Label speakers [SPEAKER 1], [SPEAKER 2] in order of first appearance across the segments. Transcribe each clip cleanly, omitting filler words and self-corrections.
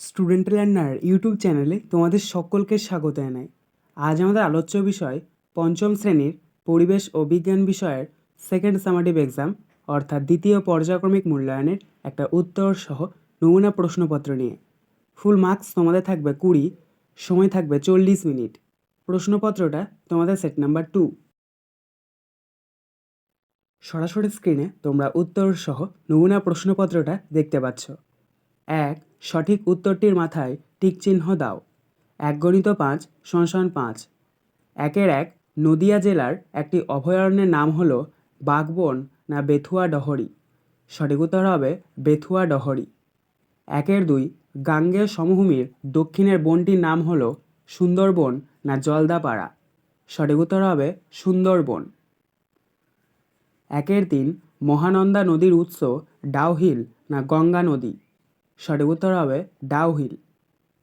[SPEAKER 1] Student learner YouTube চ্যানেলে তোমাদের সকলকে স্বাগত জানাই। আজ আমাদের আলোচ্য বিষয় পঞ্চম শ্রেণীর পরিবেশ ও বিজ্ঞান বিষয়ের সেকেন্ড সামাটিভ এক্সাম অর্থাৎ দ্বিতীয় পর্যায়ক্রমিক মূল্যায়নের একটা উত্তর সহ নমুনা প্রশ্নপত্র নিয়ে। ফুল মার্কস তোমাদের থাকবে 20, সময় থাকবে 40 মিনিট। প্রশ্নপত্রটা তোমাদের সেট নাম্বার 2। সরাসরি স্ক্রিনে তোমরা উত্তর সহ নমুনা প্রশ্নপত্রটা দেখতে পাচ্ছ। 1. সঠিক উত্তরটির মাথায় টিক চিহ্ন দাও। 1 × 5 = 5। 1-1 নদিয়া জেলার একটি অভয়ারণ্যের নাম হলো বাঘবন না বেথুয়া ডহরি। সঠিক উত্তর হবে বেথুয়া ডহরি। 1-2 গাঙ্গেয় সমভূমির দক্ষিণের বনটির নাম হলো সুন্দরবন না জলদাপাড়া। সঠিক উত্তর হবে সুন্দরবন। 1-3 মহানন্দা নদীর উৎস ডাউহিল না গঙ্গা নদী। সঠিক উত্তর হবে ডাউহিল।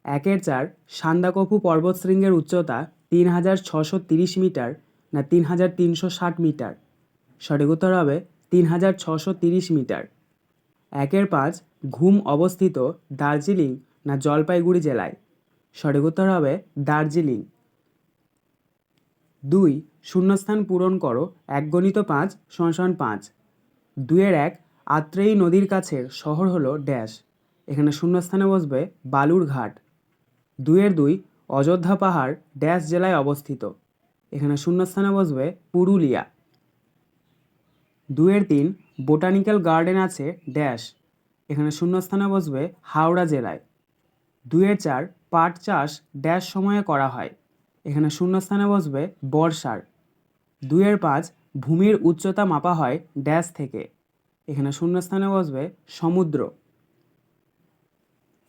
[SPEAKER 1] 1-4 সান্দাকফু পর্বতশৃঙ্গের উচ্চতা 3630 মিটার না 3360 মিটার। সঠিক উত্তর হবে 3630 মিটার। 1-5 ঘুম অবস্থিত দার্জিলিং না জলপাইগুড়ি জেলায়। সঠিক উত্তর হবে দার্জিলিং। 2 শূন্যস্থান পূরণ করো। 1 × 5 = 5। 2-1 আত্রেয়ী নদীর কাছের শহর হলো ড্যাশ। এখানে শূন্যস্থানে বসবে বালুরঘাট। 2-2 অযোধ্যা পাহাড় ড্যাশ জেলায় অবস্থিত। এখানে শূন্যস্থানে বসবে পুরুলিয়া। 2-3 বোটানিক্যাল গার্ডেন আছে ড্যাশ। এখানে শূন্যস্থানে বসবে হাওড়া জেলায়। 2-4 পাট চাষ ড্যাশ সময়ে করা হয়। এখানে শূন্যস্থানে বসবে বর্ষার। 2-5 ভূমির উচ্চতা মাপা হয় ড্যাশ থেকে। এখানে শূন্যস্থানে বসবে সমুদ্র।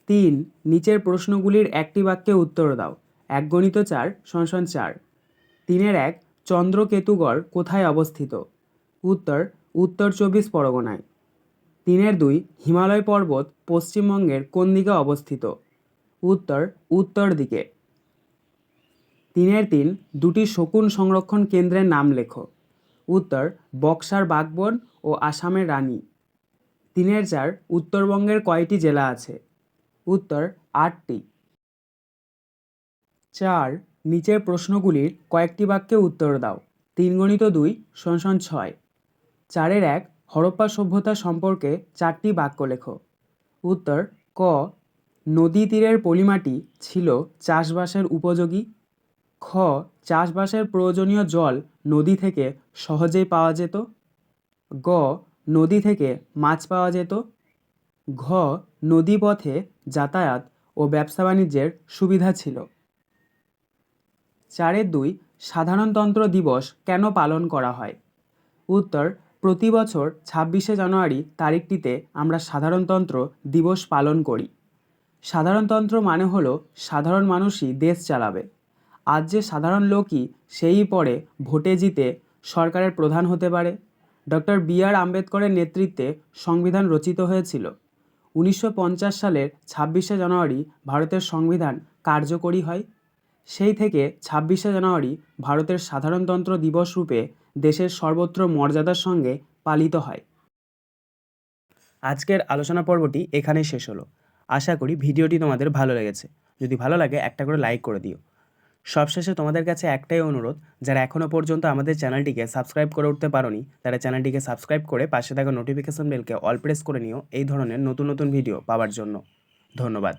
[SPEAKER 1] 3 নিচের প্রশ্নগুলির একটি বাক্যে উত্তর দাও। 1 × 4 = 4। 3-1 চন্দ্রকেতুগড় কোথায় অবস্থিত? উত্তর উত্তর 24 পরগনায়। 3-2 হিমালয় পর্বত পশ্চিমবঙ্গের কোন দিকে অবস্থিত? উত্তর উত্তর দিকে। 3-3 দুটি শকুন সংরক্ষণ কেন্দ্রের নাম লেখো। উত্তর বক্সার বাঘবন ও আসামের রানী। 3-4 উত্তরবঙ্গের কয়টি জেলা আছে? উত্তর 8টি। 4 নিচের প্রশ্নগুলির কয়েকটি বাক্যে উত্তর দাও। 3 × 2 = 6। 4-1 হরপ্পা সভ্যতা সম্পর্কে 4টি বাক্য লেখো। উত্তর ক নদী তীরের পলিমাটি ছিল চাষবাসের উপযোগী। খ চাষবাসের প্রয়োজনীয় জল নদী থেকে সহজেই পাওয়া যেত। গ নদী থেকে মাছ পাওয়া যেত। ঘ নদীপথে যাতায়াত ও ব্যবসা বাণিজ্যের সুবিধা ছিল। 4-2 সাধারণতন্ত্র দিবস কেন পালন করা হয়? উত্তর প্রতি বছর 26শে জানুয়ারি তারিখটিতে আমরা সাধারণতন্ত্র দিবস পালন করি। সাধারণতন্ত্র মানে হলো সাধারণ মানুষই দেশ চালাবে। আজ যে সাধারণ লোকই সেই পরে ভোটে জিতে সরকারের প্রধান হতে পারে। Doctor B.R.. আম্বেদকরের নেতৃত্বে সংবিধান রচিত হয়েছিল। 1950 সালের 26শে জানুয়ারি ভারতের সংবিধান কার্যকরী হয়। সেই থেকে 26শে জানুয়ারি ভারতের সাধারণতন্ত্র দিবস রূপে দেশের সর্বত্র মর্যাদার সঙ্গে পালিত হয়। আজকের আলোচনা পর্বটি এখানেই শেষ হলো। আশা করি ভিডিওটি তোমাদের ভালো লেগেছে। যদি ভালো লাগে একটা করে লাইক করে দিও। সবশেষে তোমাদের কাছে একটাই অনুরোধ, যারা এখনও পর্যন্ত আমাদের চ্যানেলটিকে সাবস্ক্রাইব করে উঠতে পারোনি তারা চ্যানেলটিকে সাবস্ক্রাইব করে পাশে থাকা নোটিফিকেশন বেলকে অল প্রেস করে নিও এই ধরনের নতুন নতুন ভিডিও পাওয়ার জন্য। ধন্যবাদ।